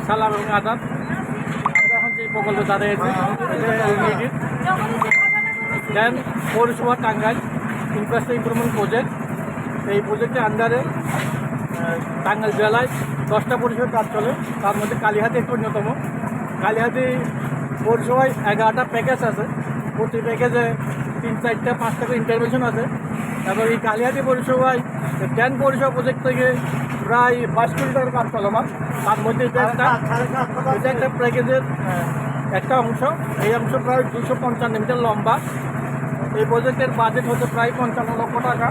সালাম এবং আদাব। আমরা এখন যে প্রকল্পে দাঁড়িয়েছি দেন পৌরসভা টাঙ্গাইল ইনফ্রাস্ট্রাকচার ইমপ্রুভমেন্ট প্রজেক্ট। এই প্রজেক্টের আন্ডারে টাঙ্গাইল জেলায় 10টা পৌরসভার কাজ চলে, তার মধ্যে কালীহাতি একটি অন্যতম। কালীহাতি পৌরসভায় 11টা প্যাকেজ আছে, প্রতি প্যাকেজে 3, 4, 5টা করে ইন্টারভেনশন আছে। এবং এই কালীহাতি পৌরসভায় 10 পৌরসভা প্রজেক্ট থেকে প্রায় 22 কোটি টাকার কাজ চলমান। তার মধ্যে এটা একটা প্যাকেজের একটা অংশ। এই অংশ প্রায় 255 মিটার লম্বা। এই প্রজেক্টের বাজেট হচ্ছে প্রায় 55 লক্ষ টাকা।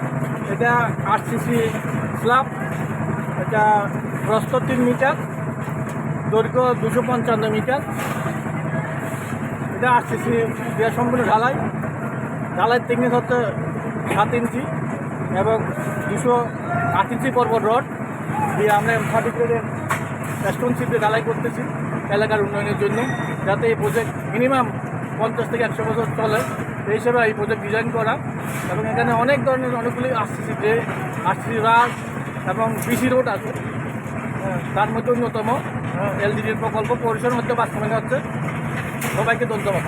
এটা আরসিসি স্ল্যাব, এটা প্রস্থ 3 মিটার, দৈর্ঘ্য 255 মিটার। এটা আরসিসি দেওয়া সম্পূর্ণ ঢালাই thickness হচ্ছে 7 ইঞ্চি এবং 208 ইঞ্চি পর্বত রড দিয়ে আমরা M30 গ্রেডের স্টোনশিপ দিয়ে ঢালাই করতেছি এলাকার উন্নয়নের জন্য, যাতে এই প্রজেক্ট মিনিমাম 50 থেকে 100 বছর চলে। এই হিসেবে এই প্রজেক্ট ডিজাইন করা। এবং এখানে অনেকগুলি আরসিসি রাজ এবং বিসি রোড আছে, তার মধ্যে অন্যতম এলডিডির প্রকল্প পরিসরের মধ্যে বাস্তবায়ন হচ্ছে। সবাইকে ধন্যবাদ।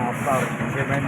আপনার পেমেন্ট